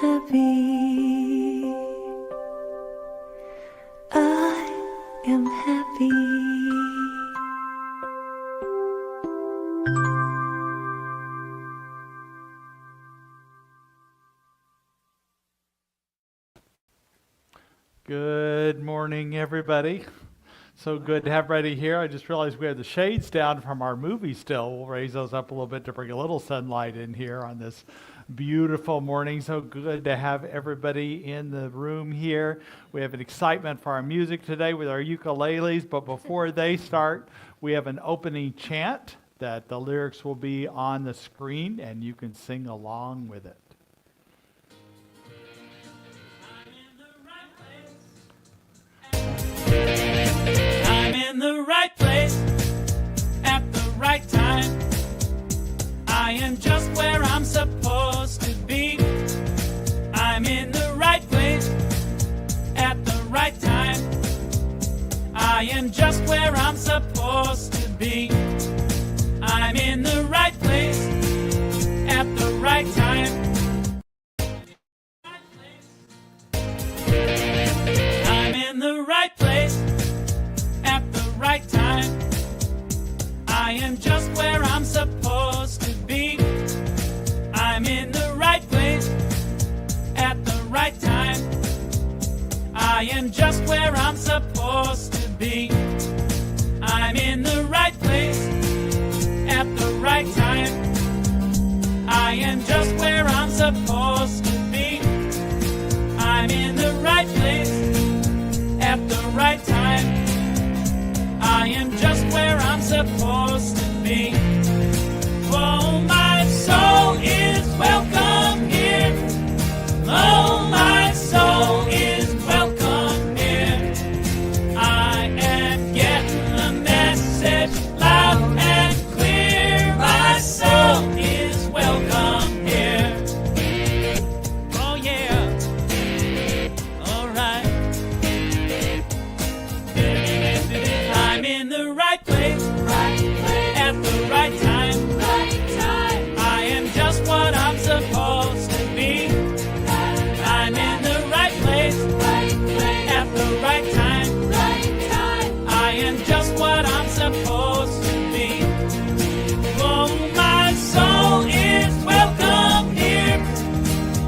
happy. I am happy. Good morning, everybody. So good to have everybody here. I just realized we have the shades down from our movie still. We'll raise those up a little bit to bring a little sunlight in here on this beautiful morning. So good to have everybody in the room here. We have an excitement for our music today with our ukuleles, but before they start, we have an opening chant that the lyrics will be on the screen and you can sing along with it. I'm in the right place at the right time. I am just where I'm supposed to be. I'm in the right place at the right time. I am just where I'm supposed to be. I'm in the right place at the right time. I'm in the right place at the right time. I am just where I'm supposed to be. I'm in the right place at the right time. I am just where I'm supposed to be. I'm in the right place at the right time. I am just where I'm supposed to be. I'm in the right place at the right time. I am just where I'm supposed to be. Oh, my soul is welcome here. Oh, my soul is welcome here. I am getting the message loud and clear. My soul is welcome here. Oh, yeah. All right. I'm in the right place at the right time. I am just what I'm supposed to be. I'm in the right place at the right time. I am just what I'm supposed to be. Oh, my soul is welcome here.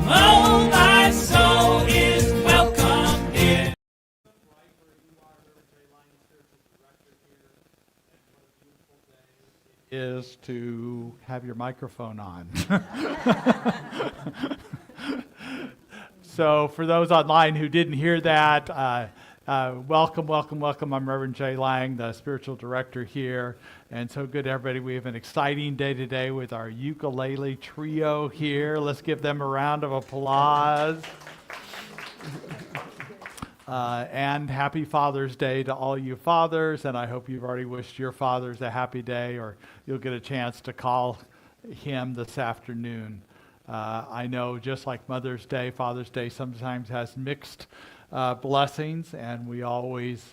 Oh, my soul is welcome here. Is to have your microphone on. So for those online who didn't hear that, welcome. I'm Reverend Jay Lang, the spiritual director here. And so good, everybody. We have an exciting day today with our ukulele trio here. Let's give them a round of applause. And happy Father's Day to all you fathers, and I hope you've already wished your fathers a happy day, or you'll get a chance to call him this afternoon. I know just like Mother's Day, Father's Day sometimes has mixed blessings, and we always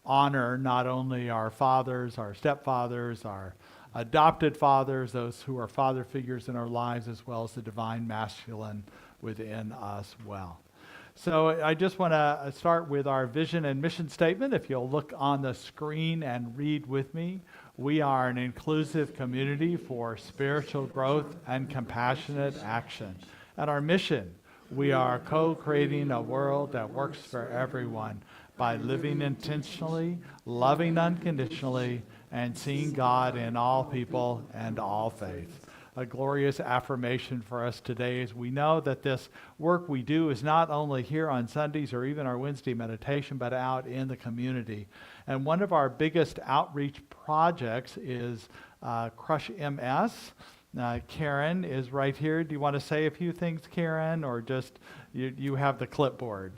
honor not only our fathers, our stepfathers, our adopted fathers, those who are father figures in our lives, as well as the divine masculine within us well. So I just want to start with our vision and mission statement. If you'll look on the screen and read with me, we are an inclusive community for spiritual growth and compassionate action. And our mission, we are co-creating a world that works for everyone by living intentionally, loving unconditionally, and seeing God in all people and all faiths. A glorious affirmation for us today as we know that this work we do is not only here on Sundays or even our Wednesday meditation, but out in the community. And one of our biggest outreach projects is Crush MS. Karen is right here. Do you want to say a few things, Karen, or just you have the clipboard?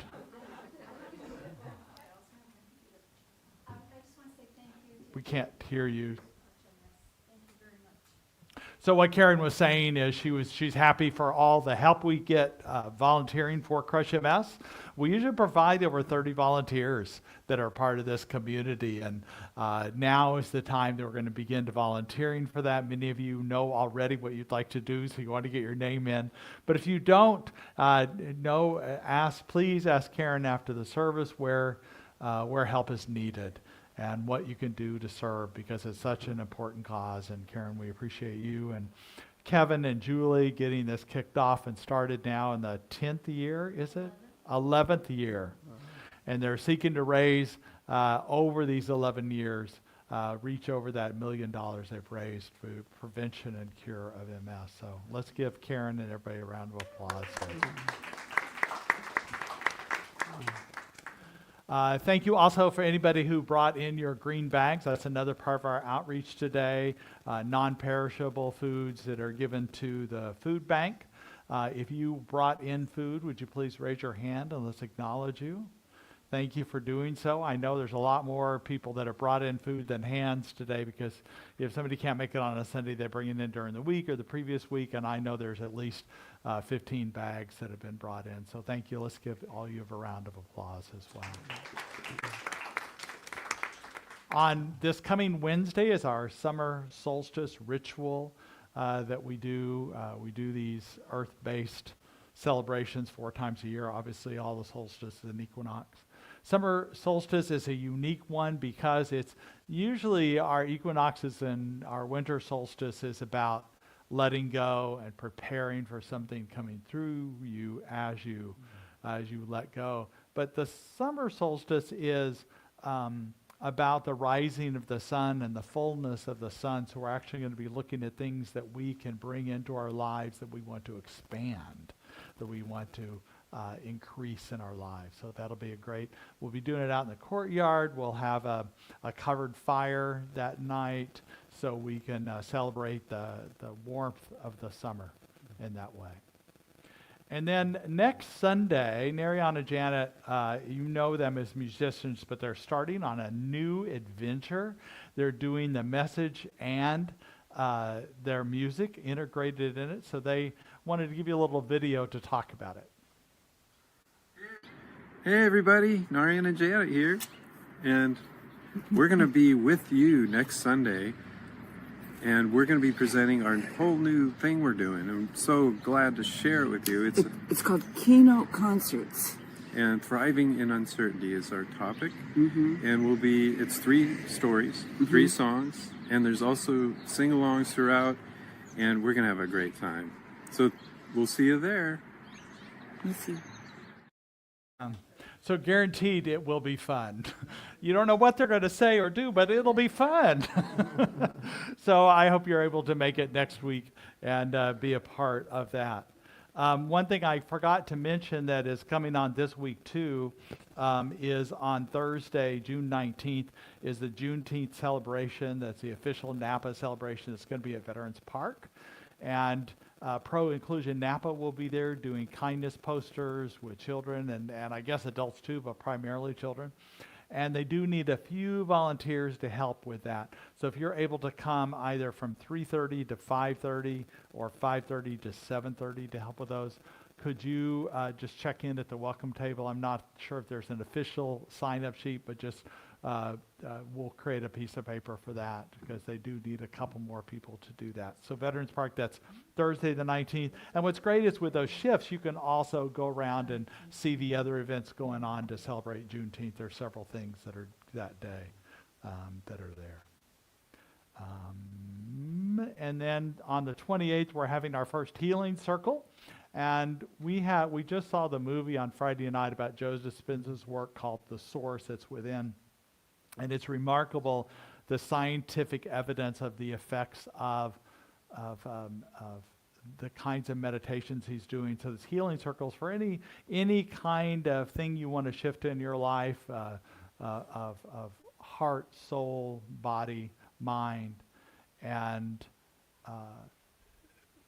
I just want to say thank you. We can't hear you. So what Karen was saying is she's happy for all the help we get volunteering for Crush MS. We usually provide over 30 volunteers that are part of this community, and now is the time that we're going to begin to volunteering for that. Many of you know already what you'd like to do, so you want to get your name in. But if you don't please ask Karen after the service where help is needed and what you can do to serve, because it's such an important cause. And Karen, we appreciate you and Kevin and Julie getting this kicked off and started now in the 10th year, is it? 11th year. And they're seeking to raise over these 11 years, reach over that $1 million they've raised for prevention and cure of MS. So let's give Karen and everybody a round of applause. Thank you also for anybody who brought in your green bags. That's another part of our outreach today. Non-perishable foods that are given to the food bank. If you brought in food, would you please raise your hand and let's acknowledge you. Thank you for doing so. I know there's a lot more people that have brought in food than hands today, because if somebody can't make it on a Sunday, they bring it in during the week or the previous week, and I know there's at least 15 bags that have been brought in. So thank you. Let's give all you a round of applause as well. On this coming Wednesday is our summer solstice ritual that we do. We do these earth-based celebrations 4 times a year. Obviously, all the solstices and equinox. Summer solstice is a unique one because it's usually our equinoxes and our winter solstice is about letting go and preparing for something coming through you as you let go. But the summer solstice is about the rising of the sun and the fullness of the sun. So we're actually going to be looking at things that we can bring into our lives that we want to expand, that we want to increase in our lives. So that'll be we'll be doing it out in the courtyard. We'll have a covered fire that night so we can celebrate the warmth of the summer in that way. And then next Sunday, Nariana and Janet, you know them as musicians, but they're starting on a new adventure. They're doing the message and their music integrated in it. So they wanted to give you a little video to talk about it. Hey everybody, Narian and Janet here, and we're going to be with you next Sunday, and we're going to be presenting our whole new thing we're doing. I'm so glad to share it with you. It's called Keynote Concerts. And Thriving in Uncertainty is our topic, and it's 3 stories, 3 songs, and there's also sing-alongs throughout, and we're going to have a great time. So we'll see you there. We'll see. So guaranteed it will be fun. You don't know what they're going to say or do, but it'll be fun. So I hope you're able to make it next week and be a part of that. One thing I forgot to mention that is coming on this week too is on Thursday, June 19th, is the Juneteenth celebration. That's the official Napa celebration. It's going to be at Veterans Park. And Pro Inclusion Napa will be there doing kindness posters with children and I guess adults too, but primarily children. And they do need a few volunteers to help with that. So if you're able to come either from 3:30 to 5:30 or 5:30 to 7:30 to help with those, could you just check in at the welcome table? I'm not sure if there's an official sign-up sheet, but just we'll create a piece of paper for that because they do need a couple more people to do that. So Veterans Park, that's Thursday the 19th. And what's great is with those shifts, you can also go around and see the other events going on to celebrate Juneteenth. There are several things that are that day that are there. And then on the 28th, we're having our first healing circle. And we just saw the movie on Friday night about Joe Dispenza's work called The Source That's Within. And it's remarkable the scientific evidence of the effects of the kinds of meditations he's doing. So there's healing circles for any kind of thing you want to shift in your life of heart, soul, body, mind. And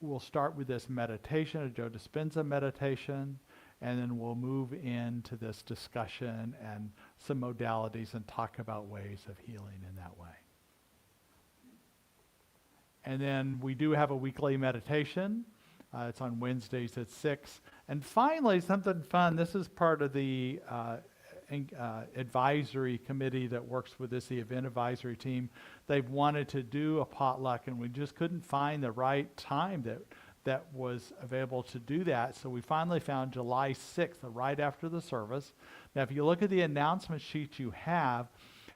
we'll start with this meditation, a Joe Dispenza meditation, and then we'll move into this discussion and some modalities and talk about ways of healing in that way. And then we do have a weekly meditation. It's on Wednesdays at 6. And finally, something fun. This is part of the advisory committee that works with this, the event advisory team. They've wanted to do a potluck, and we just couldn't find the right time that was available to do that. So we finally found July 6th, right after the service. Now, if you look at the announcement sheet you have,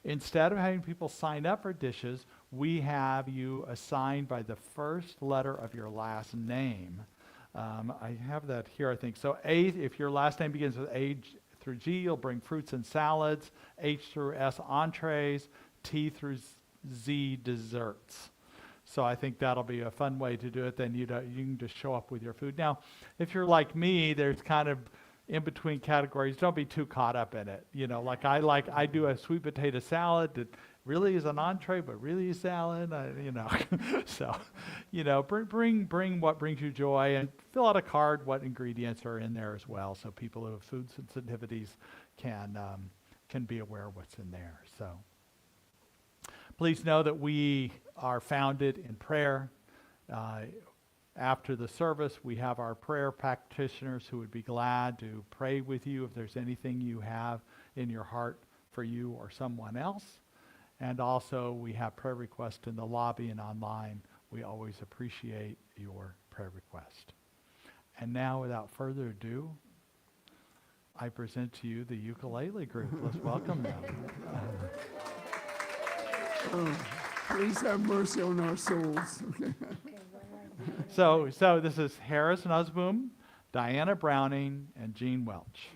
instead of having people sign up for dishes, we have you assigned by the first letter of your last name. I have that here, I think. So A, if your last name begins with A through G, you'll bring fruits and salads. H through S, entrees. T through Z, desserts. So I think that'll be a fun way to do it. Then you can just show up with your food. Now, if you're like me, there's kind of in between categories. Don't be too caught up in it. You know, I do a sweet potato salad that really is an entree, but really is salad. You know, so you know, bring what brings you joy, and fill out a card what ingredients are in there as well, so people who have food sensitivities can be aware of what's in there. So please know that we are founded in prayer. After the service, we have our prayer practitioners who would be glad to pray with you if there's anything you have in your heart for you or someone else. And also, we have prayer requests in the lobby and online. We always appreciate your prayer request. And now, without further ado, I present to you the ukulele group. Let's welcome them. Oh, please have mercy on our souls. So this is Harris Nausbaum, Diana Browning, and Jean Welch.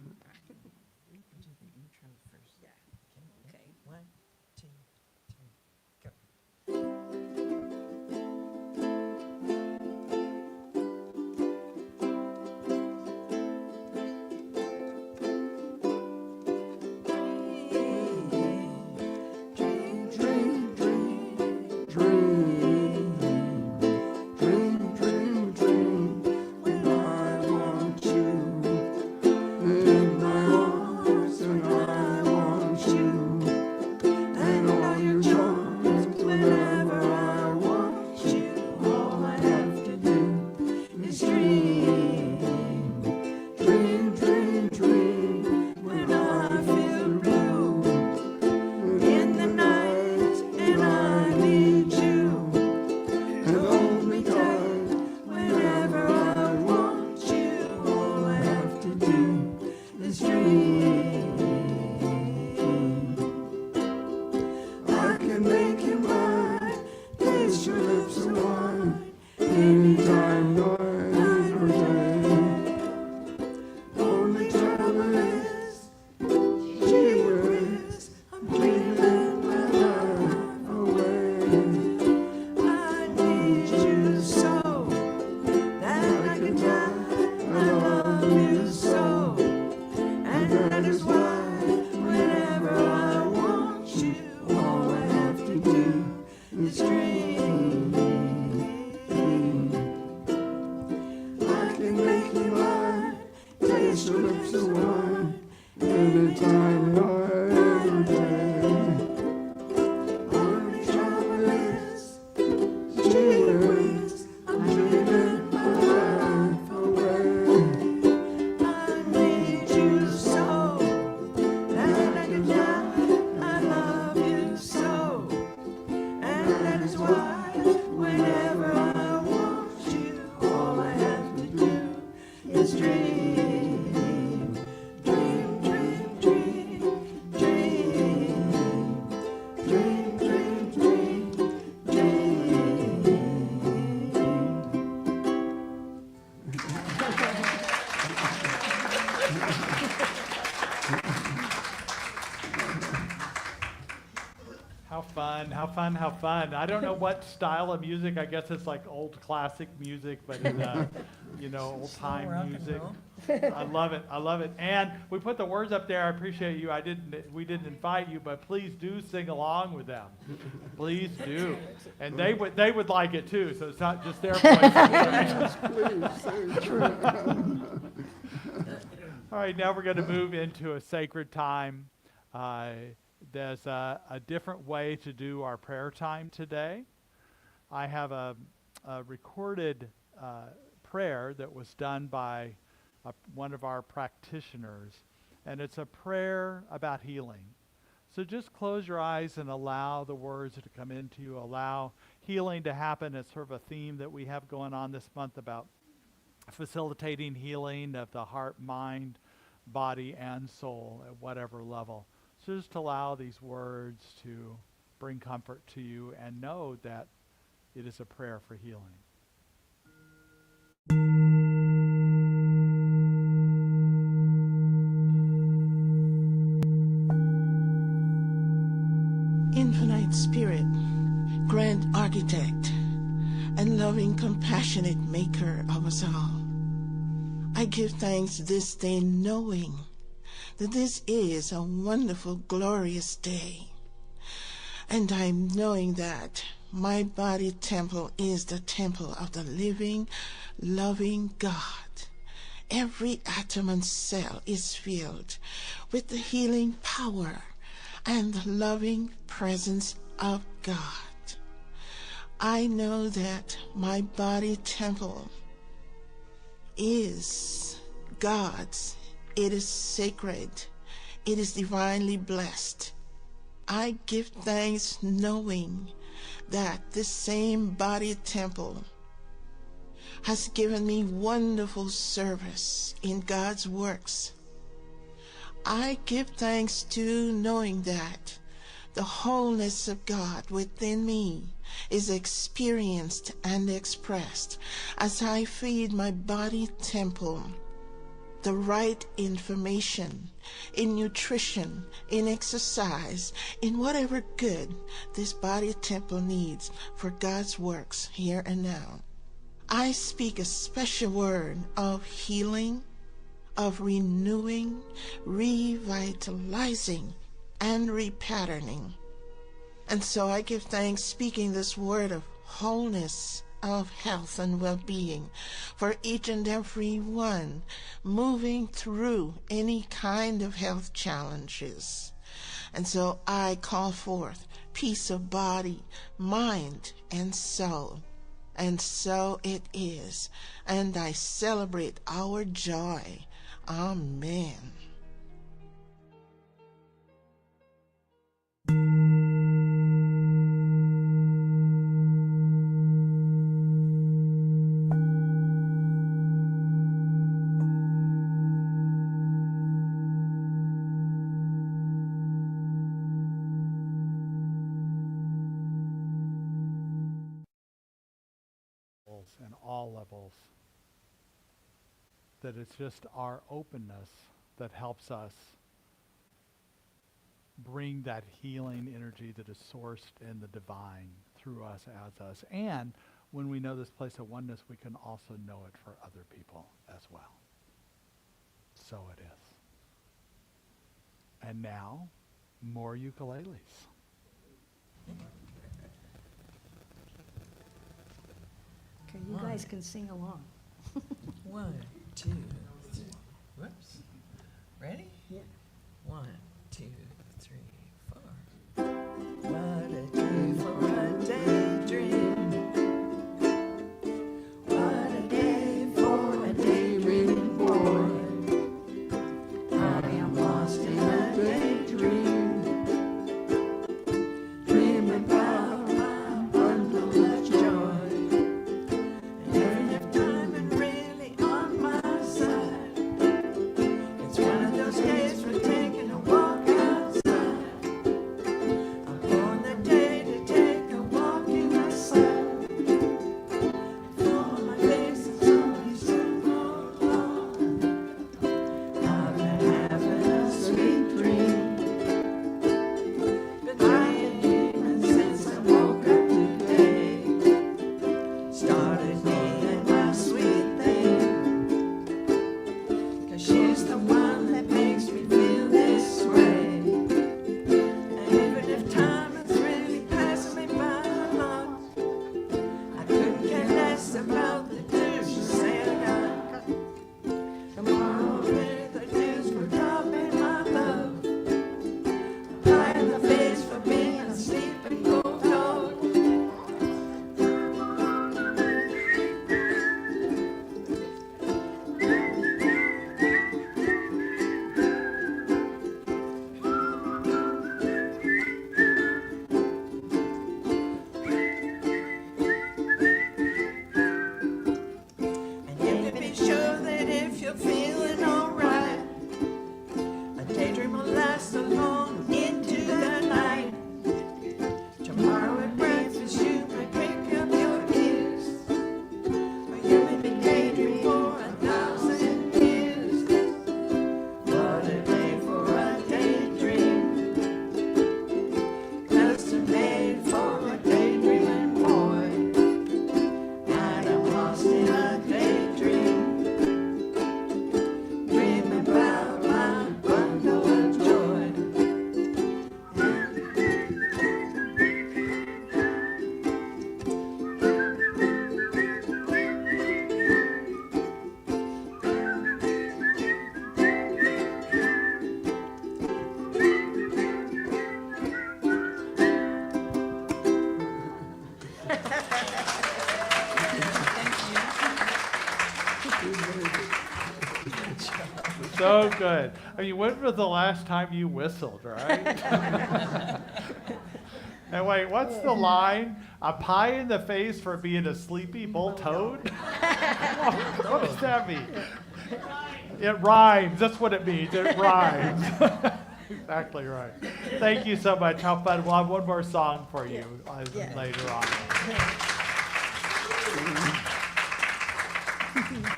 How fun. I don't know what style of music. I guess it's like old classic music, but in, old time music. I love it. And we put the words up there. I appreciate you. We didn't invite you, but please do sing along with them. Please do. And they would like it too, so it's not just their voice. All right, now we're going to move into a sacred time. There's a different way to do our prayer time today. I have a recorded prayer that was done by one of our practitioners, and it's a prayer about healing. So just close your eyes and allow the words to come into you, allow healing to happen. It's sort of a theme that we have going on this month about facilitating healing of the heart, mind, body, and soul at whatever level. So just allow these words to bring comfort to you and know that it is a prayer for healing. Infinite Spirit, Grand Architect, and loving, compassionate Maker of us all, I give thanks this day knowing that this is a wonderful, glorious day. And I'm knowing that my body temple is the temple of the living, loving God. Every atom and cell is filled with the healing power and the loving presence of God. I know that my body temple is God's. It is sacred. It is divinely blessed. I give thanks knowing that this same body temple has given me wonderful service in God's works. I give thanks to knowing that the wholeness of God within me is experienced and expressed as I feed my body temple the right information in nutrition, in exercise, in whatever good this body temple needs for God's works here and now. I speak a special word of healing, of renewing, revitalizing, and repatterning. And so I give thanks speaking this word of wholeness, of health and well-being for each and every one moving through any kind of health challenges. And so I call forth peace of body, mind, and soul. And so it is. And I celebrate our joy. Amen. And all levels. That it's just our openness that helps us bring that healing energy that is sourced in the divine through us, as us. And when we know this place of oneness, we can also know it for other people as well. So it is. And now, more ukuleles. Okay, you guys can sing along. 1, 2, 3. Whoops. Ready? Yeah. 1, 2, 3, 4. What a day for a daydream. What a day for a daydreaming boy. I am lost in a daydream. Dreaming about my bundle of joy. Every time and really on my side. So good. I mean, when was the last time you whistled, right? And wait, what's the line? A pie in the face for being a sleepy bull toad? What does that mean? It rhymes. That's what it means. It rhymes. Exactly right. Thank you so much. How fun. We'll have one more song for you later on.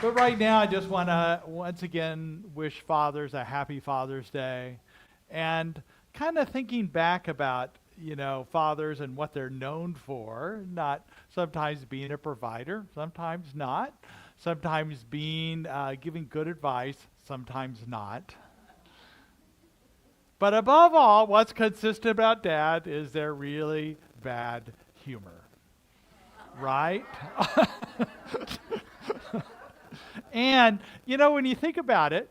But right now, I just want to once again wish fathers a happy Father's Day. And kind of thinking back about, fathers and what they're known for, not sometimes being a provider, sometimes not, sometimes being giving good advice, sometimes not. But above all, what's consistent about dad is their really bad humor. Right? And, when you think about it,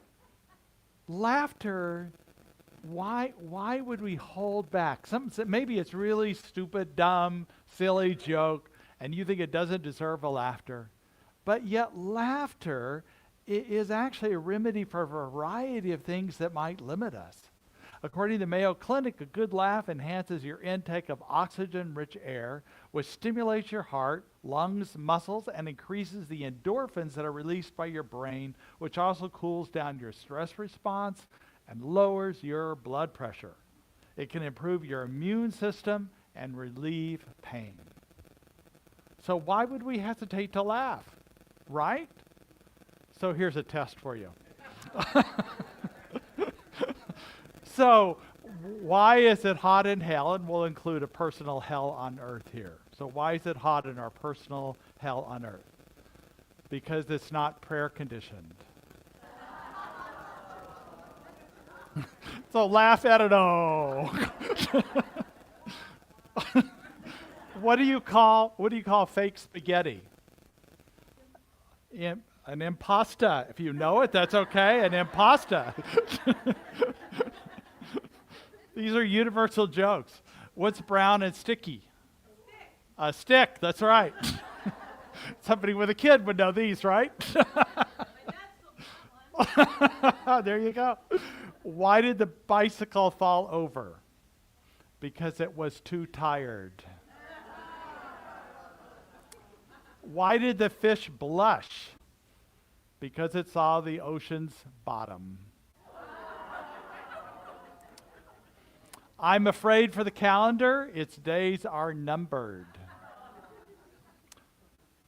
laughter, why would we hold back? Maybe it's really stupid, dumb, silly joke, and you think it doesn't deserve a laughter. But yet laughter is actually a remedy for a variety of things that might limit us. According to Mayo Clinic, a good laugh enhances your intake of oxygen-rich air, which stimulates your heart, lungs, muscles, and increases the endorphins that are released by your brain, which also cools down your stress response and lowers your blood pressure. It can improve your immune system and relieve pain. So why would we hesitate to laugh, right? So here's a test for you. So why is it hot in hell? And we'll include a personal hell on earth here. So why is it hot in our personal hell on earth? Because it's not prayer conditioned. So laugh at it all. What do you call fake spaghetti? An impasta. If you know it, that's okay. An impasta. These are universal jokes. What's brown and sticky? A stick, that's right. Somebody with a kid would know these, right? There you go. Why did the bicycle fall over? Because it was too tired. Why did the fish blush? Because it saw the ocean's bottom. I'm afraid for the calendar, its days are numbered.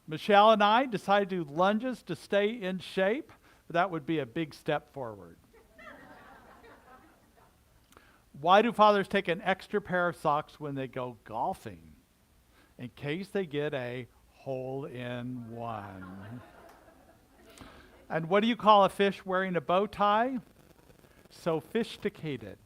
Michelle and I decided to do lunges to stay in shape. That would be a big step forward. Why do fathers take an extra pair of socks when they go golfing? In case they get a hole-in-one. And what do you call a fish wearing a bow tie? Sophisticated.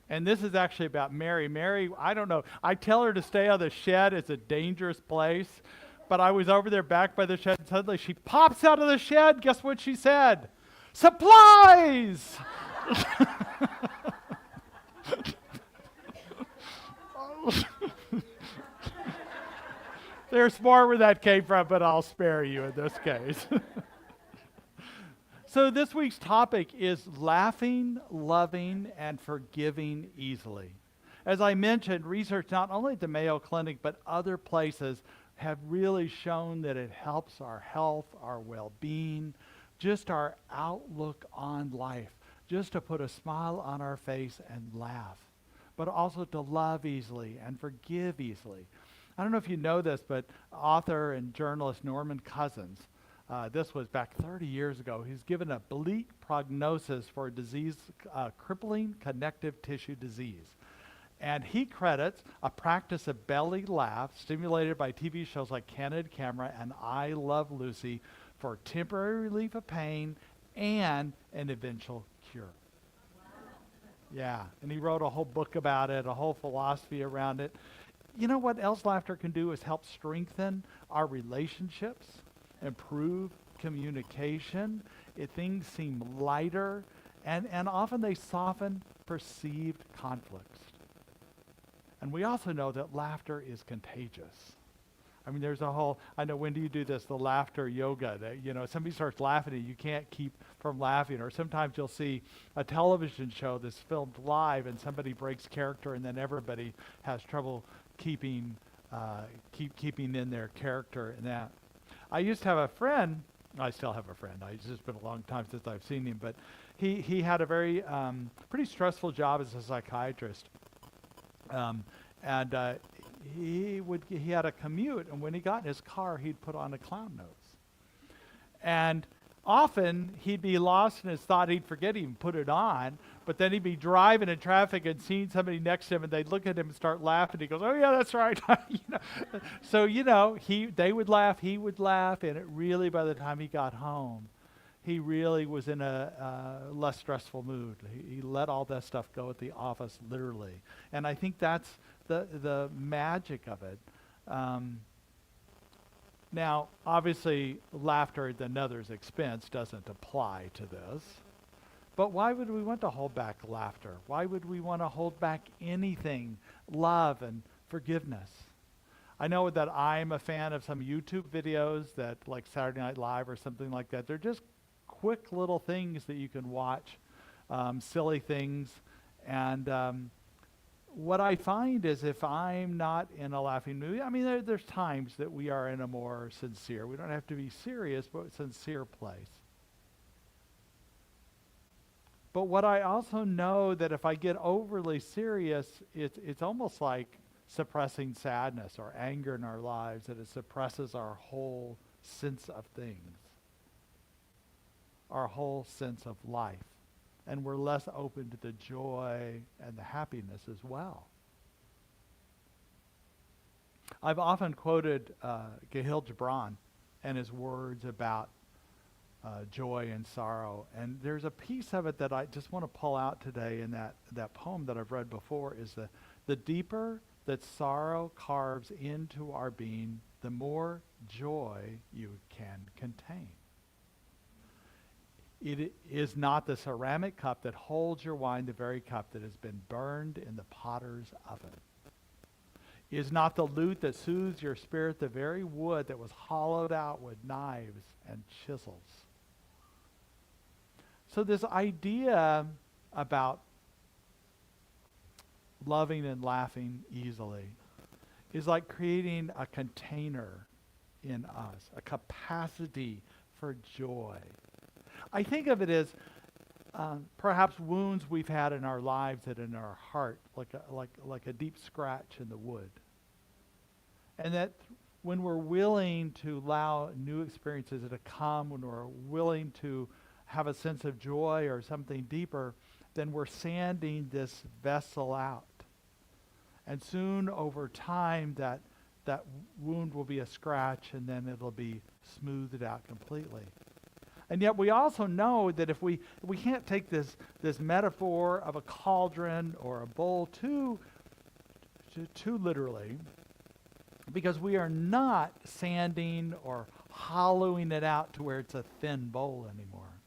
And this is actually about Mary. Mary, I don't know. I tell her to stay out of the shed. It's a dangerous place. But I was over there back by the shed, and suddenly she pops out of the shed. Guess what she said? Supplies! There's more where that came from, but I'll spare you in this case. So this week's topic is laughing, loving, and forgiving easily. As I mentioned, research not only at the Mayo Clinic, but other places have really shown that it helps our health, our well-being, just our outlook on life, just to put a smile on our face and laugh, but also to love easily and forgive easily. I don't know if you know this, but author and journalist Norman Cousins, this was back 30 years ago. He's given a bleak prognosis for a disease, crippling connective tissue disease. And he credits a practice of belly laugh stimulated by TV shows like Candid Camera and I Love Lucy for temporary relief of pain and an eventual cure. Wow. Yeah, and he wrote a whole book about it, a whole philosophy around it. You know what else laughter can do is help strengthen our relationships, improve communication. Things seem lighter, and often they soften perceived conflicts. And we also know that laughter is contagious. I mean, there's a whole, I know, when do you do this, the laughter yoga, that, somebody starts laughing and you can't keep from laughing. Or sometimes you'll see a television show that's filmed live and somebody breaks character and then everybody has trouble keeping in their character and that. I used to have a friend, I still have a friend, it's just been a long time since I've seen him, but he had a very pretty stressful job as a psychiatrist. He had a commute, and when he got in his car, he'd put on a clown nose. And often he'd be lost in his thought, he'd forget he even put it on, but then he'd be driving in traffic and seeing somebody next to him, and they'd look at him and start laughing. He goes, "Oh yeah, that's right." So they would laugh, he would laugh, and it really, by the time he got home, he really was in a less stressful mood. He let all that stuff go at the office, literally. And I think that's the magic of it. Now, obviously, laughter at another's expense doesn't apply to this. But why would we want to hold back laughter? Why would we want to hold back anything? Love and forgiveness. I know that I'm a fan of some YouTube videos that, like Saturday Night Live or something like that. They're just quick little things that you can watch, silly things. And what I find is if I'm not in a laughing mood, I mean, there's times that we are in a more sincere, we don't have to be serious, but sincere place. But what I also know that if I get overly serious, it's almost like suppressing sadness or anger in our lives, that it suppresses our whole sense of things, our whole sense of life. And we're less open to the joy and the happiness as well. I've often quoted Gahil Gibran and his words about joy and sorrow. And there's a piece of it that I just want to pull out today in that poem that I've read before, is the deeper that sorrow carves into our being, the more joy you can contain. It is not the ceramic cup that holds your wine, the very cup that has been burned in the potter's oven. It is not the lute that soothes your spirit, the very wood that was hollowed out with knives and chisels. So this idea about loving and laughing easily is like creating a container in us, a capacity for joy. I think of it as perhaps wounds we've had in our lives and in our heart, like a deep scratch in the wood. And that when we're willing to allow new experiences to come, when we're willing to have a sense of joy or something deeper, then we're sanding this vessel out. And soon over time that wound will be a scratch, and then it'll be smoothed out completely. And yet we also know that if we can't take this metaphor of a cauldron or a bowl too literally, because we are not sanding or hollowing it out to where it's a thin bowl anymore.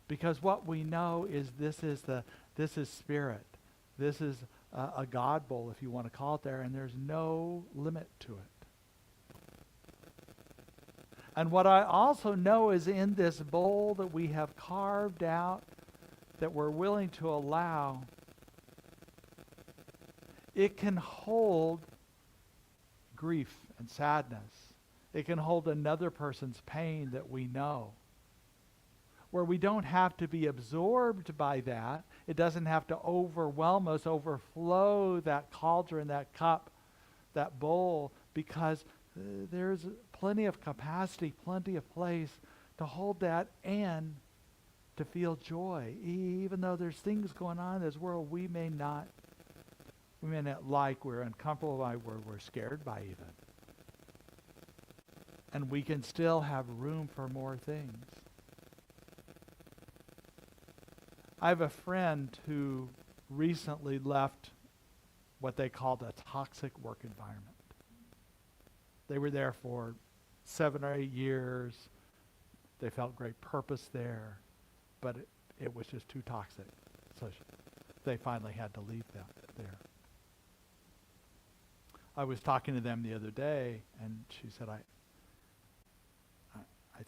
Because what we know is this is spirit. This is a God bowl, if you want to call it there, and there's no limit to it. And what I also know is in this bowl that we have carved out, that we're willing to allow, it can hold grief and sadness. It can hold another person's pain that we know. Where we don't have to be absorbed by that. It doesn't have to overwhelm us, overflow that cauldron, that cup, that bowl, because there's plenty of capacity, plenty of place to hold that and to feel joy. Even though there's things going on in this world we may not like, we're uncomfortable by, we're scared by even. And we can still have room for more things. I have a friend who recently left what they called a toxic work environment. They were there for 7 or 8 years. They felt great purpose there, but it was just too toxic. So they finally had to leave them there. I was talking to them the other day, and she said, I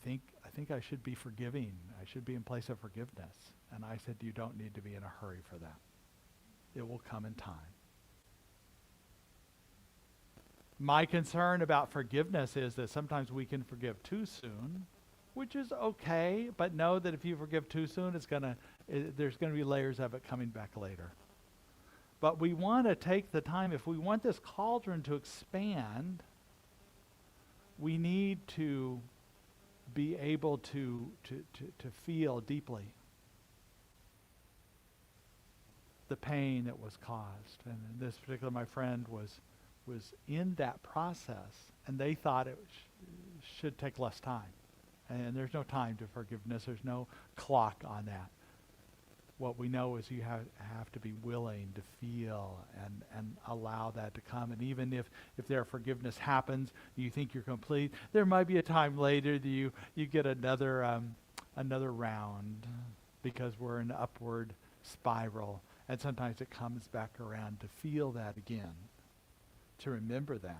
think I should be forgiving. I should be in place of forgiveness. And I said, you don't need to be in a hurry for that. It will come in time. My concern about forgiveness is that sometimes we can forgive too soon, which is okay, but know that if you forgive too soon, there's going to be layers of it coming back later. But we want to take the time. If we want this cauldron to expand, we need to be able to feel deeply the pain that was caused. And in this particular, my friend was in that process, and they thought it should take less time. And there's no time to forgiveness. There's no clock on that. What we know is you have to be willing to feel and allow that to come. And even if their forgiveness happens, you think you're complete, there might be a time later that you get another round, because we're in an upward spiral. And sometimes it comes back around to feel that again, to remember that.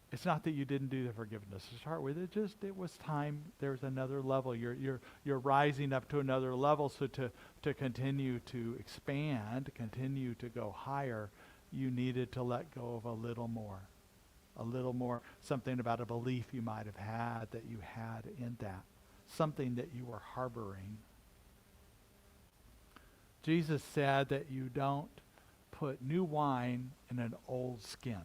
It's not that you didn't do the forgiveness to start with. It was time. There's another level. You're rising up to another level. So to continue to expand, continue to go higher, you needed to let go of a little more, something about a belief you might have had that you had in that, something that you were harboring. Jesus said that you don't put new wine in an old skin,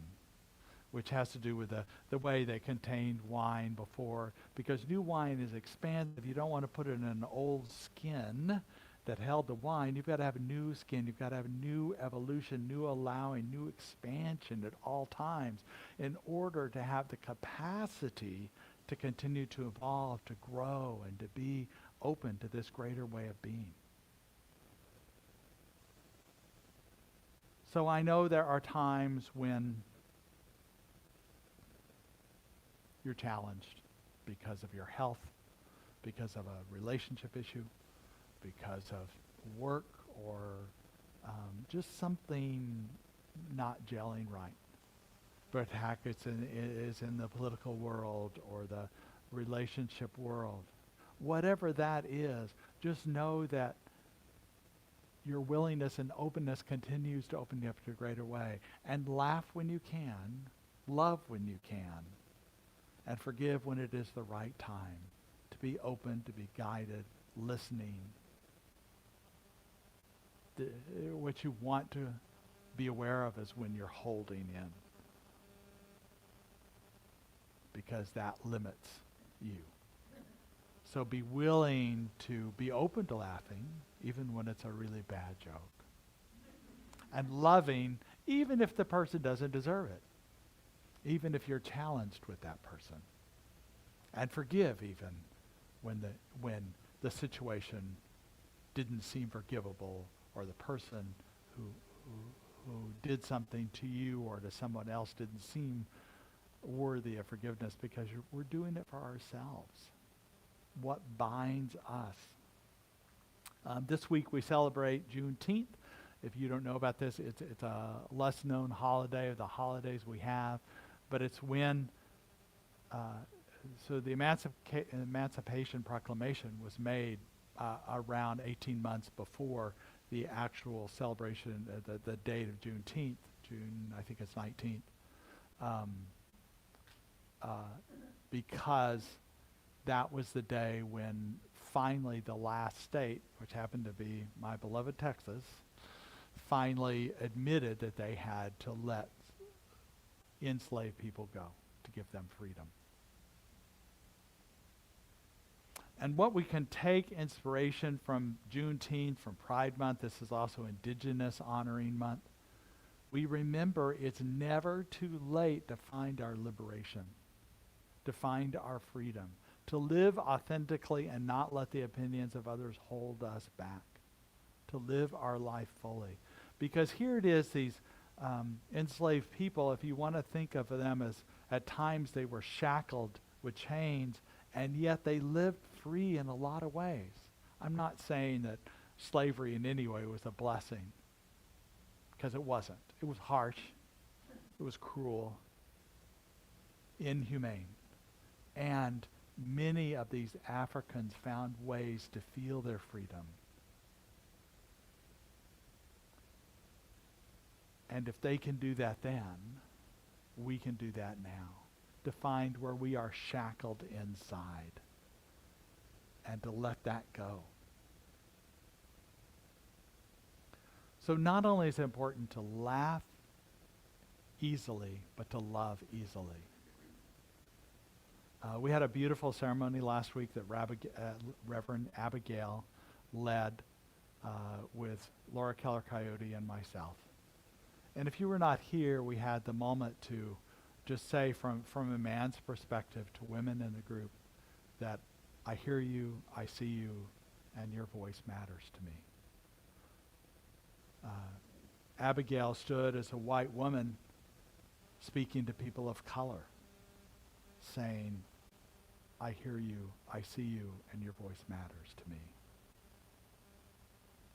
which has to do with the way they contained wine before. Because new wine is expansive. You don't want to put it in an old skin that held the wine. You've got to have a new skin. You've got to have new evolution, new allowing, new expansion at all times in order to have the capacity to continue to evolve, to grow, and to be open to this greater way of being. So I know there are times when you're challenged because of your health, because of a relationship issue, because of work, or just something not gelling right. But heck, it's in the political world or the relationship world. Whatever that is, just know that your willingness and openness continues to open you up to a greater way. And laugh when you can, love when you can, and forgive when it is the right time. To be open, to be guided, listening. What you want to be aware of is when you're holding in, because that limits you. So be willing to be open to laughing, even when it's a really bad joke. And loving, even if the person doesn't deserve it. Even if you're challenged with that person. And forgive even when the situation didn't seem forgivable, or the person who did something to you or to someone else didn't seem worthy of forgiveness, because we're doing it for ourselves. What binds us? This week we celebrate Juneteenth. If you don't know about this, it's a less known holiday of the holidays we have, but it's when, so the Emancipation Proclamation was made around 18 months before the actual celebration, the date of Juneteenth, June, I think it's 19th, because that was the day when finally the last state, which happened to be my beloved Texas, finally admitted that they had to let enslaved people go, to give them freedom. And what we can take inspiration from Juneteenth, from Pride Month, this is also Indigenous Honoring Month, we remember it's never too late to find our liberation, to find our freedom, to live authentically and not let the opinions of others hold us back, to live our life fully. Because here it is, these enslaved people, if you want to think of them as, at times they were shackled with chains, and yet they lived free in a lot of ways. I'm not saying that slavery in any way was a blessing, because it wasn't. It was harsh. It was cruel, inhumane. And many of these Africans found ways to feel their freedom. And if they can do that then, we can do that now. To find where we are shackled inside and to let that go. So not only is it important to laugh easily, but to love easily. We had a beautiful ceremony last week that Reverend Abigail led with Laura Keller Coyote and myself. And if you were not here, we had the moment to just say from a man's perspective to women in the group that I hear you, I see you, and your voice matters to me. Abigail stood as a white woman speaking to people of color, saying, I hear you, I see you, and your voice matters to me.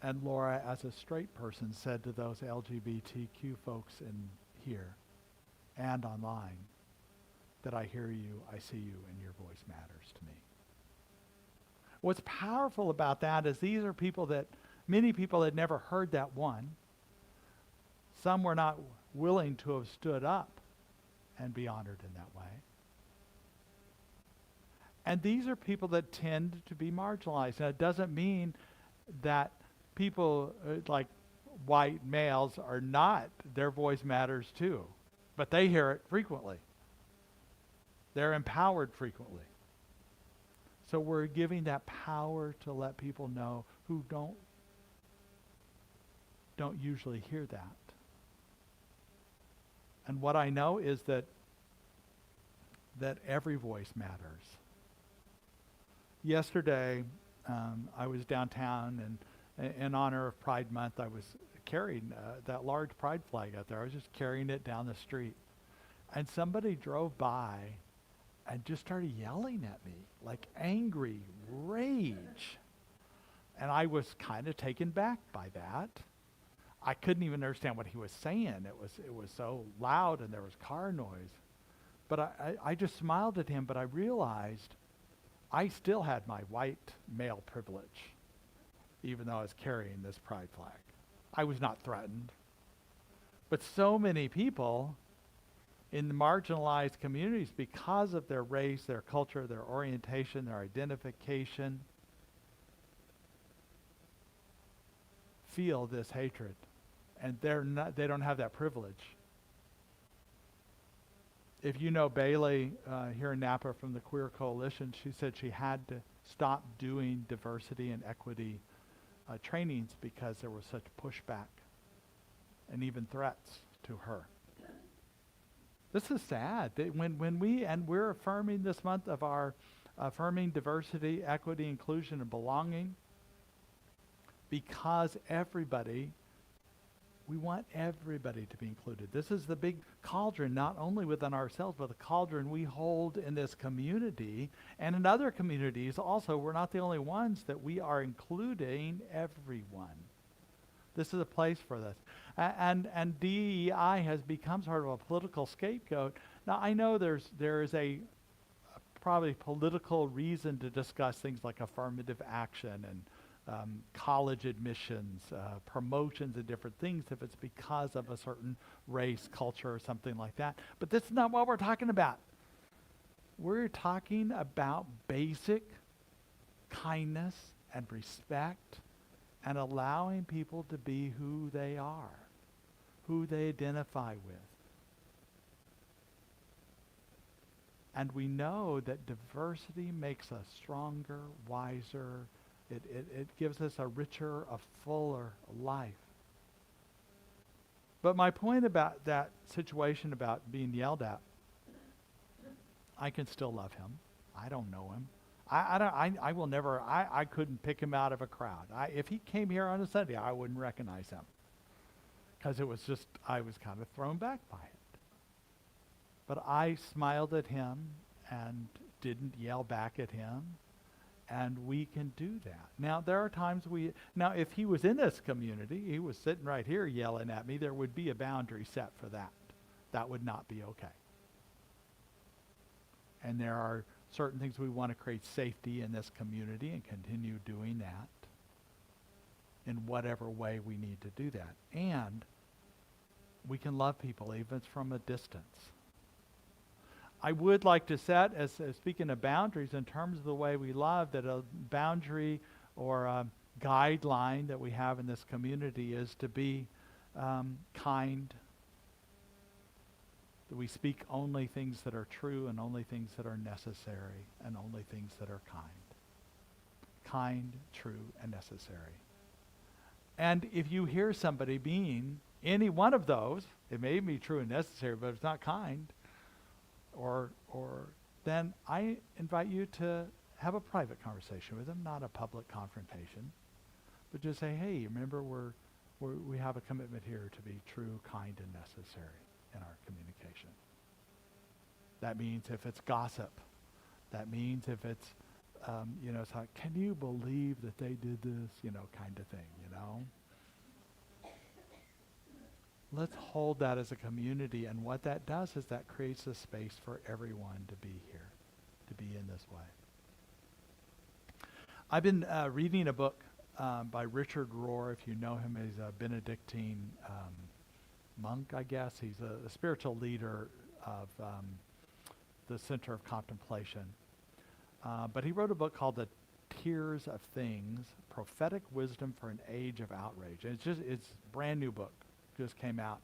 And Laura, as a straight person, said to those LGBTQ folks in here and online that I hear you, I see you, and your voice matters to me. What's powerful about that is these are people that, many people had never heard that one. Some were not willing to have stood up and be honored in that way. And these are people that tend to be marginalized. Now, it doesn't mean that people like white males are not, their voice matters too. But they hear it frequently. They're empowered frequently. So we're giving that power to let people know who don't usually hear that. And what I know is that every voice matters. Yesterday, I was downtown, and in honor of Pride Month, I was carrying that large pride flag out there. I was just carrying it down the street. And somebody drove by and just started yelling at me, like angry rage. And I was kind of taken back by that. I couldn't even understand what he was saying. It was so loud and there was car noise. But I just smiled at him, but I realized I still had my white male privilege, even though I was carrying this pride flag. I was not threatened. But so many people in the marginalized communities, because of their race, their culture, their orientation, their identification, feel this hatred. And they don't have that privilege. If you know Bailey here in Napa from the Queer Coalition, she said she had to stop doing diversity and equity trainings because there was such pushback and even threats to her. This is sad. We're affirming this month of our affirming diversity, equity, inclusion, and belonging, because we want everybody to be included. This is the big cauldron, not only within ourselves, but the cauldron we hold in this community and in other communities also. We're not the only ones that we are including everyone. This is a place for this. And DEI has become sort of a political scapegoat. Now, I know there is a probably political reason to discuss things like affirmative action and college admissions, promotions and different things if it's because of a certain race, culture, or something like that. But that's not what we're talking about. We're talking about basic kindness and respect and allowing people to be who they are, who they identify with. And we know that diversity makes us stronger, wiser. It gives us a richer, a fuller life. But my point about that situation about being yelled at, I can still love him. I don't know him. I will never, I couldn't pick him out of a crowd. If he came here on a Sunday, I wouldn't recognize him. Because it was just, I was kind of thrown back by it. But I smiled at him and didn't yell back at him. And we can do that. Now, there are times now if he was in this community, he was sitting right here yelling at me, there would be a boundary set for that. That would not be okay. And there are certain things we want to create safety in this community and continue doing that in whatever way we need to do that. And we can love people even from a distance. I would like to set, as speaking of boundaries, in terms of the way we love, that a boundary or a guideline that we have in this community is to be kind. That we speak only things that are true and only things that are necessary and only things that are kind. Kind, true, and necessary. And if you hear somebody being any one of those, it may be true and necessary, but it's not kind, or then I invite you to have a private conversation with them, not a public confrontation, but just say, hey, remember we have a commitment here to be true, kind, and necessary in our communication. That means if it's gossip, that means if it's, it's like, can you believe that they did this, kind of thing, Let's hold that as a community, and what that does is that creates a space for everyone to be here, to be in this way. I've been reading a book by Richard Rohr. If you know him, he's a Benedictine monk, I guess. He's a spiritual leader of the Center of Contemplation. But he wrote a book called The Tears of Things, Prophetic Wisdom for an Age of Outrage. And it's a brand new book, just came out.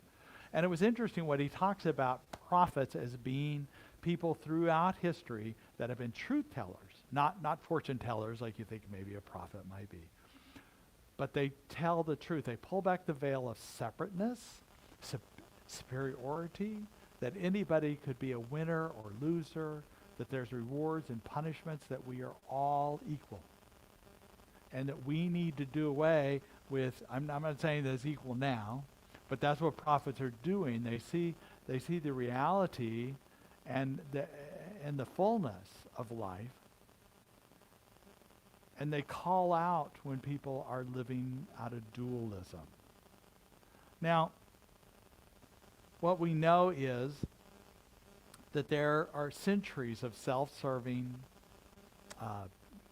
And it was interesting what he talks about prophets as being people throughout history that have been truth tellers, not fortune tellers like you think maybe a prophet might be. But they tell the truth. They pull back the veil of separateness, superiority, that anybody could be a winner or loser, that there's rewards and punishments, that we are all equal. And that we need to do away with, I'm not saying that it's equal now, but that's what prophets are doing. They see the reality and the fullness of life, and they call out when people are living out of dualism. Now, what we know is that there are centuries of self-serving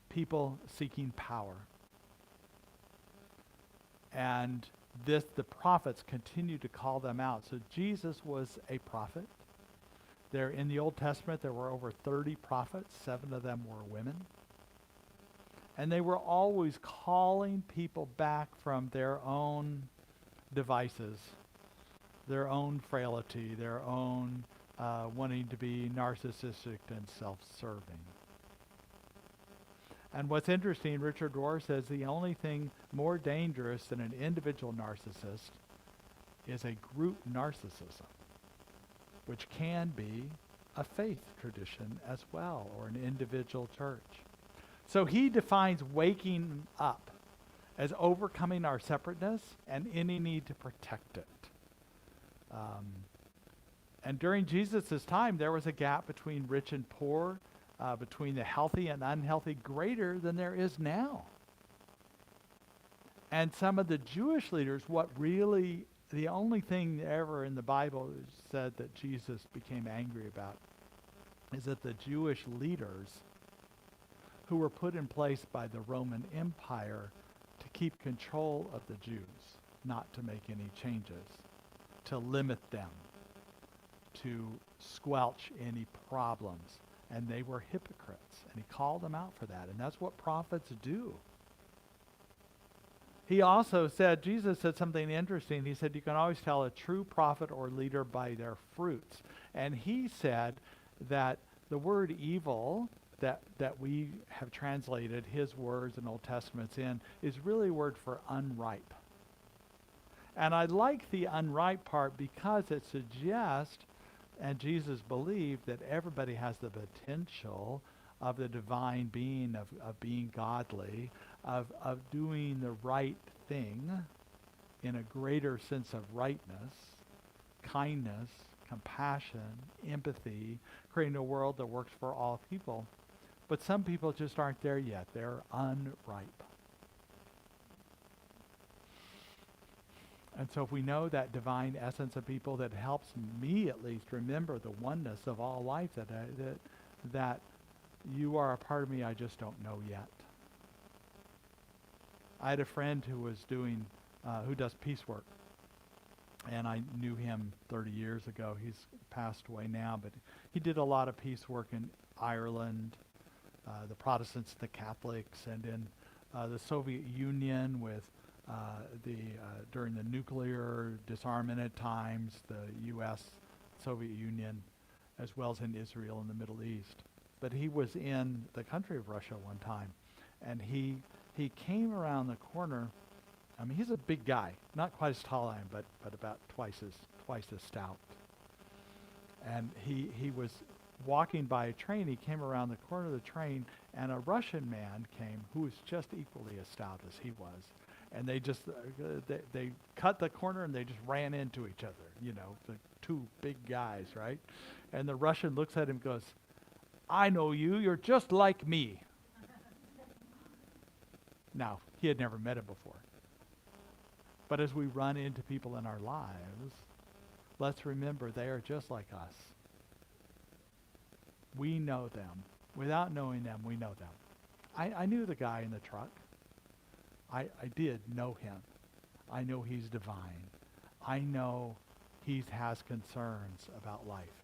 people seeking power. And the prophets continue to call them out. So Jesus was a prophet. There in the Old Testament, there were over 30 prophets. 7 of them were women. And they were always calling people back from their own devices, their own frailty, their own wanting to be narcissistic and self-serving. And what's interesting, Richard Rohr says the only thing more dangerous than an individual narcissist is a group narcissism, which can be a faith tradition as well, or an individual church. So he defines waking up as overcoming our separateness and any need to protect it. And during Jesus' time, there was a gap between rich and poor, between the healthy and unhealthy, greater than there is now. And some of the Jewish leaders, the only thing ever in the Bible said that Jesus became angry about is that the Jewish leaders who were put in place by the Roman Empire to keep control of the Jews, not to make any changes, to limit them, to squelch any problems. And they were hypocrites. And he called them out for that. And that's what prophets do. He also said, Jesus said something interesting. He said, you can always tell a true prophet or leader by their fruits. And he said that the word evil that we have translated his words in Old Testaments in is really a word for unripe. And I like the unripe part because it suggests, and Jesus believed, that everybody has the potential of the divine being, of being godly, of doing the right thing in a greater sense of rightness, kindness, compassion, empathy, creating a world that works for all people. But some people just aren't there yet. They're unripe. And so if we know that divine essence of people, that helps me at least remember the oneness of all life, that you are a part of me I just don't know yet. I had a friend who was who does peace work. And I knew him 30 years ago. He's passed away now, but he did a lot of peace work in Ireland, the Protestants, the Catholics, and in the Soviet Union with during the nuclear disarmament times, the U.S., Soviet Union, as well as in Israel and the Middle East. But he was in the country of Russia one time, and he came around the corner. I mean, he's a big guy, not quite as tall as I am, but about twice as stout. And he was walking by a train. He came around the corner of the train, and a Russian man came who was just equally as stout as he was. And they just they cut the corner and they just ran into each other. You know, the two big guys, right? And the Russian looks at him and goes, "I know you. You're just like me." Now, he had never met him before. But as we run into people in our lives, let's remember they are just like us. We know them. Without knowing them, we know them. I knew the guy in the truck. I did know him. I know he's divine. I know he has concerns about life.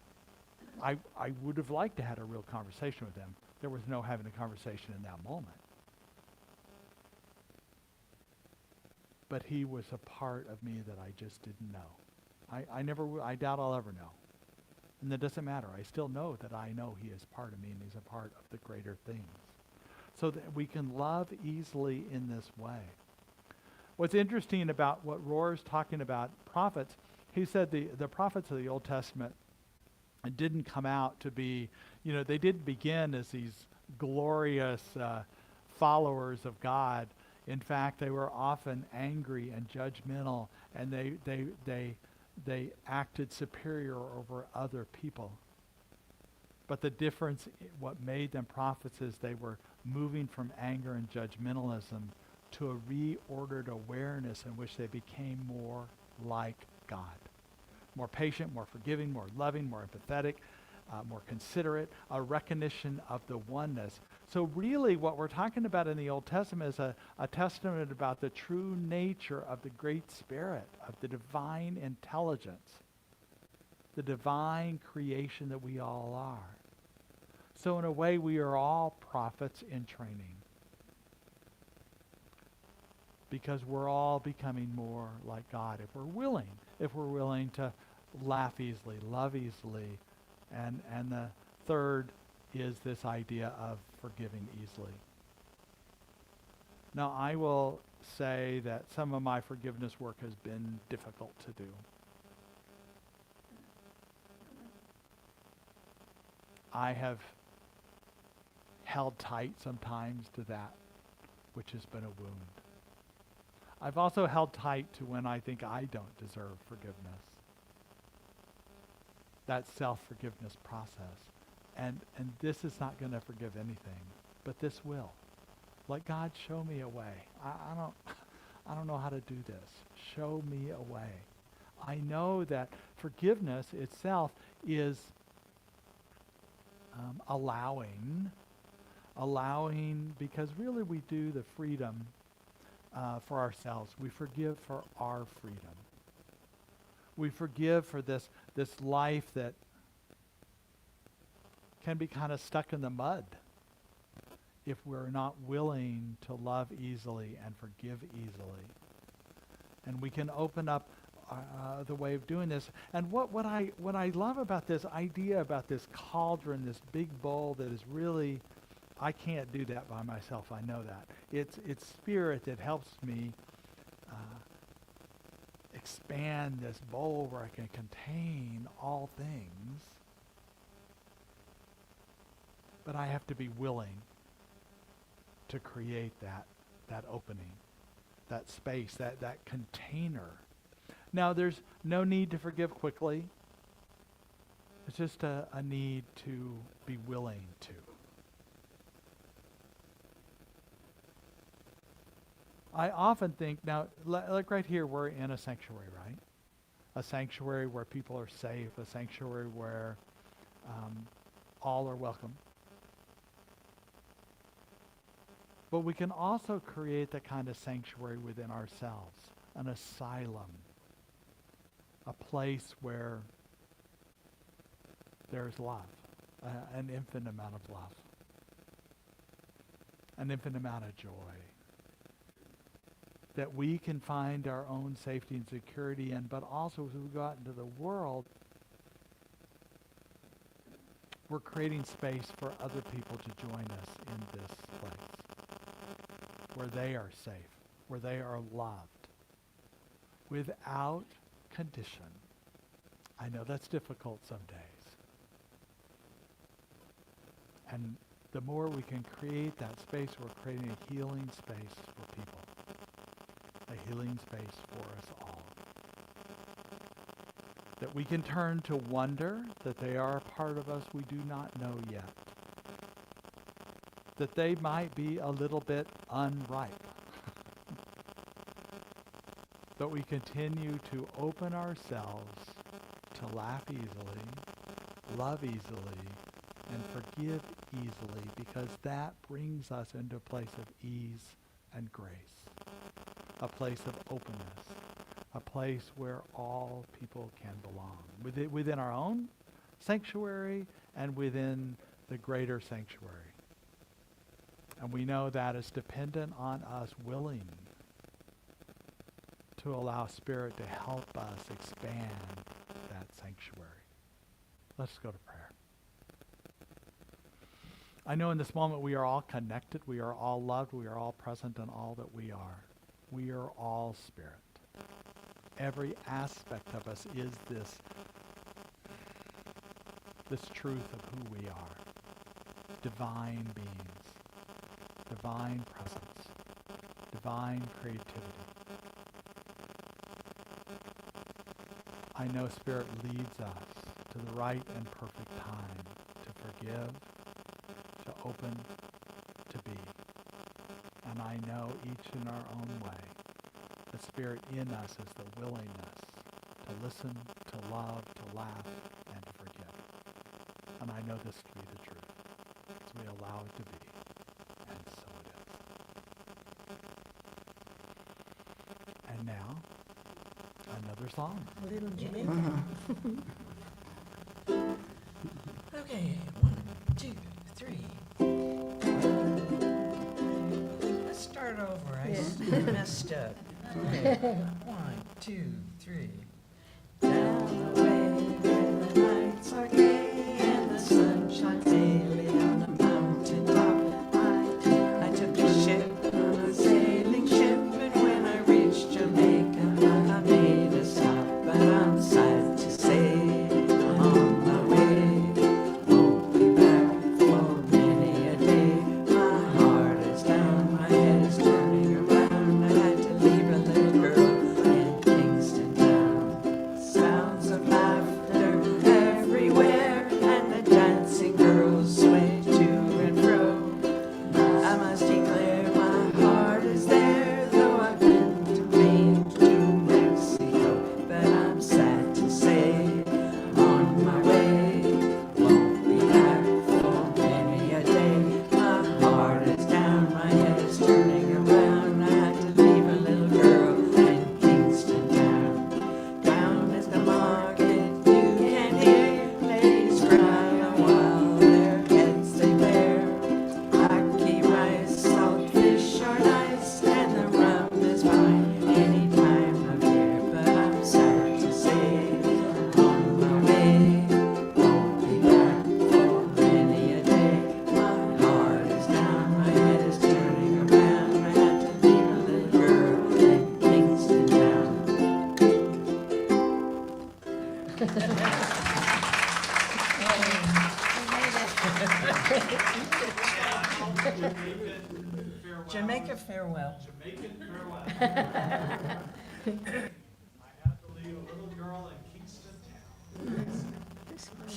I would have liked to have had a real conversation with him. There was no having a conversation in that moment. But he was a part of me that I just didn't know. I doubt I'll ever know. And that doesn't matter. I still know that I know he is part of me and he's a part of the greater things. So that we can love easily in this way. What's interesting about what Rohr's talking about prophets, he said the prophets of the Old Testament didn't come out to be, they didn't begin as these glorious followers of God. In fact, they were often angry and judgmental, and they acted superior over other people. But the difference, what made them prophets, is they were moving from anger and judgmentalism to a reordered awareness in which they became more like God. More patient, more forgiving, more loving, more empathetic, more considerate, a recognition of the oneness. So really what we're talking about in the Old Testament is a testament about the true nature of the Great Spirit, of the divine intelligence, the divine creation that we all are. So in a way, we are all prophets in training, because we're all becoming more like God if we're willing to laugh easily, love easily, and the third is this idea of forgiving easily. Now, I will say that some of my forgiveness work has been difficult to do. I have held tight sometimes to that which has been a wound. I've also held tight to when I think I don't deserve forgiveness. That self-forgiveness process. And this is not going to forgive anything, but this will. Let God show me a way. I don't know how to do this. Show me a way. I know that forgiveness itself is allowing, because really we do the freedom for ourselves. We forgive for our freedom. We forgive for this life that can be kind of stuck in the mud if we're not willing to love easily and forgive easily. And we can open up the way of doing this. And what I love about this idea, about this cauldron, this big bowl that is really, I can't do that by myself, I know that. It's spirit that helps me expand this bowl where I can contain all things. But I have to be willing to create that opening, that space, that container. Now, there's no need to forgive quickly. It's just a need to be willing to. I often think, now, like right here, we're in a sanctuary, right? A sanctuary where people are safe, a sanctuary where all are welcome. But we can also create that kind of sanctuary within ourselves, an asylum, a place where there's love, an infinite amount of love, an infinite amount of joy, that we can find our own safety and security in, but also as we go out into the world, we're creating space for other people to join us in this place, where they are safe, where they are loved, without condition. I know that's difficult some days. And the more we can create that space, we're creating a healing space for people, a healing space for us all. That we can turn to wonder that they are a part of us we do not know yet. That they might be a little bit unripe. But we continue to open ourselves to laugh easily, love easily, and forgive easily, because that brings us into a place of ease and grace, a place of openness, a place where all people can belong, within our own sanctuary and within the greater sanctuary. And we know that is dependent on us willing to allow Spirit to help us expand that sanctuary. Let's go to prayer. I know in this moment we are all connected, we are all loved, we are all present in all that we are. We are all Spirit. Every aspect of us is this truth of who we are. Divine beings, divine presence, divine creativity. I know Spirit leads us to the right and perfect time to forgive, to open, to be. And I know each in our own way, the Spirit in us is the willingness to listen, to love, to laugh, and to forgive. And I know this to be the truth, as we allow it to be. And so it is. And now, another song. A little Jamaican. Okay, 1, 2, 3. Let's start over. I messed up. Okay. 1, 2, 3. Down the way where the nights are gay and the sun shines daily on the mountain top, I took a ship on a sailing ship, and when I reached Jamaica, I made a stop. But I'm sad to say I'm on my way. Won't be back for many a day. My heart is down, my head is turning around. I had to leave a little girl in Kingston town. Sounds of laughter everywhere, and the dancing girls sway to and fro. I must declare my heart is there, though I've been to Maine, to Mexico. But I'm sad to say, on my way, won't be back for many a day. My heart is down, my head is turning around. I had to leave a little girl in Kingston town. Down at the market, you can hear ladies crying while their heads they bare. Ackee rice, saltfish are nice, and the rum is fine any time of year. But I'm sad to say, on my way, won't be back for many a day. My heart is down, my head is turning around. I had to leave a little girl in Kingston town. Jamaica farewell. Jamaican farewell. I had to leave a little girl in Kingston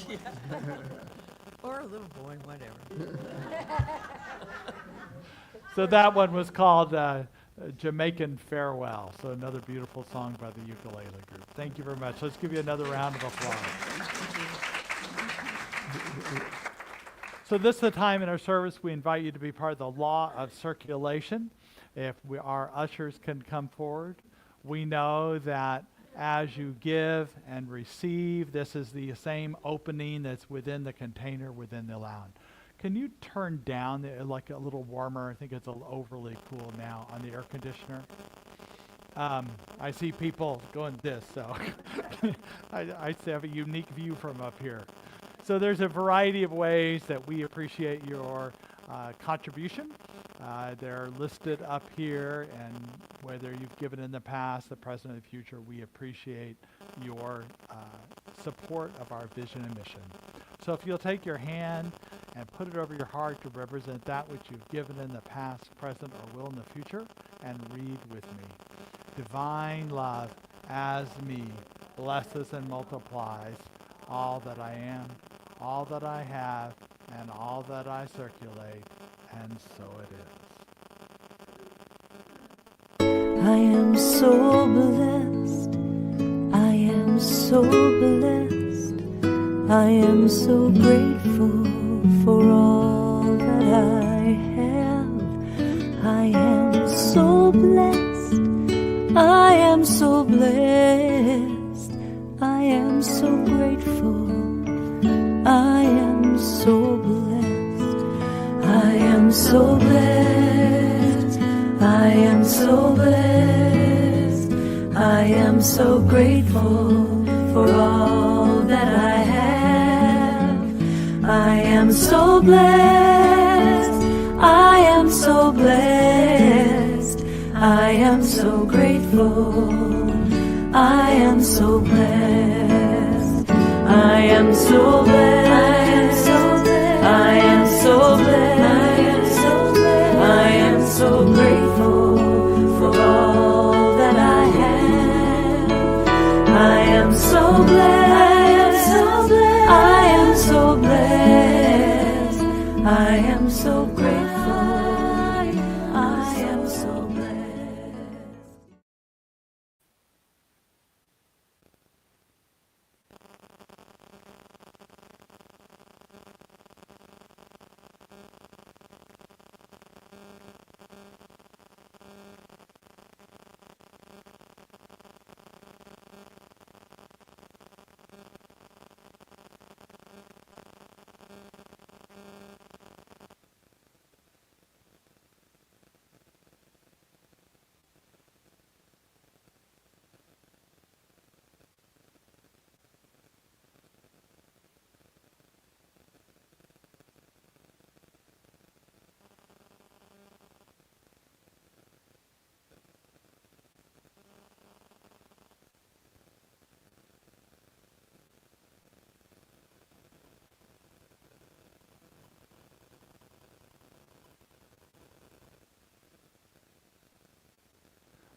town. Or a little boy, whatever. So that one was called Jamaican Farewell. So another beautiful song by the Ukulele Group. Thank you very much. Let's give you another round of applause. So this is the time in our service we invite you to be part of the law of circulation. If our ushers can come forward. We know that as you give and receive, this is the same opening that's within the container within the lounge. Can you turn down like a little warmer? I think it's a little overly cool now on the air conditioner. I see people going this, so I have a unique view from up here. So there's a variety of ways that we appreciate your contribution. They're listed up here, and whether you've given in the past, the present, and the future, we appreciate your support of our vision and mission. So if you'll take your hand and put it over your heart to represent that which you've given in the past, present, or will in the future, and read with me. Divine love as me blesses and multiplies all that I am, all that I have, and all that I circulate, and so it is. I am so blessed. I am so blessed. I am so grateful for all that I have. I am so blessed. I am so blessed. I am so grateful. I am so blessed. I am so blessed. I am so blessed. I am so grateful for all that I have. I am so blessed. I am so blessed. I am so grateful. I am so blessed. I am so blessed. I am so blessed. I am so grateful for all that I have. I am so blessed. I am so blessed. I am so grateful. I am so blessed.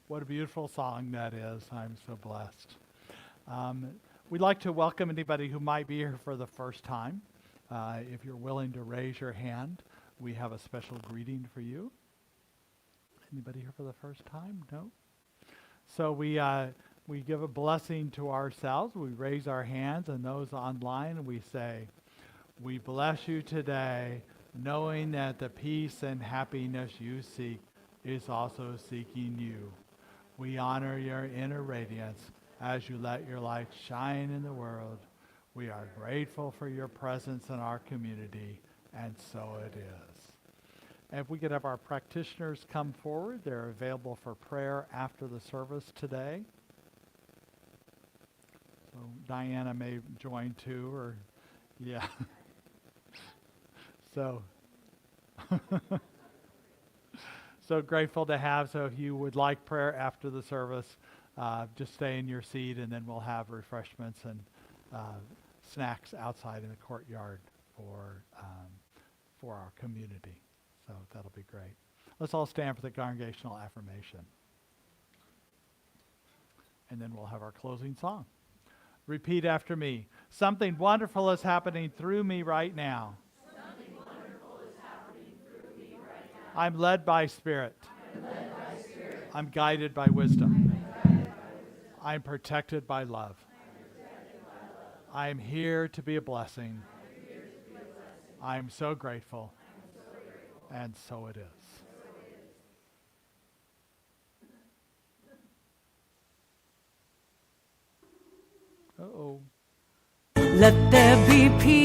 What a beautiful song that is. I'm so blessed. We'd like to welcome anybody who might be here for the first time. If you're willing to raise your hand, we have a special greeting for you. Anybody here for the first time? No? So we give a blessing to ourselves. We raise our hands, and those online, and we say, we bless you today, knowing that the peace and happiness you seek is also seeking you. We honor your inner radiance as you let your light shine in the world. We are grateful for your presence in our community, and so it is. And if we could have our practitioners come forward, they're available for prayer after the service today. So Diana may join too, or yeah. So so grateful to have. So if you would like prayer after the service, just stay in your seat, and then we'll have refreshments and snacks outside in the courtyard for our community. So that'll be great. Let's all stand for the congregational affirmation. And then we'll have our closing song. Repeat after me. Something wonderful is happening through me right now. I'm led by Spirit. I'm guided by wisdom. I am protected by love. I am here to be a blessing. I am so grateful. And so it is. Uh-oh. Let there be peace.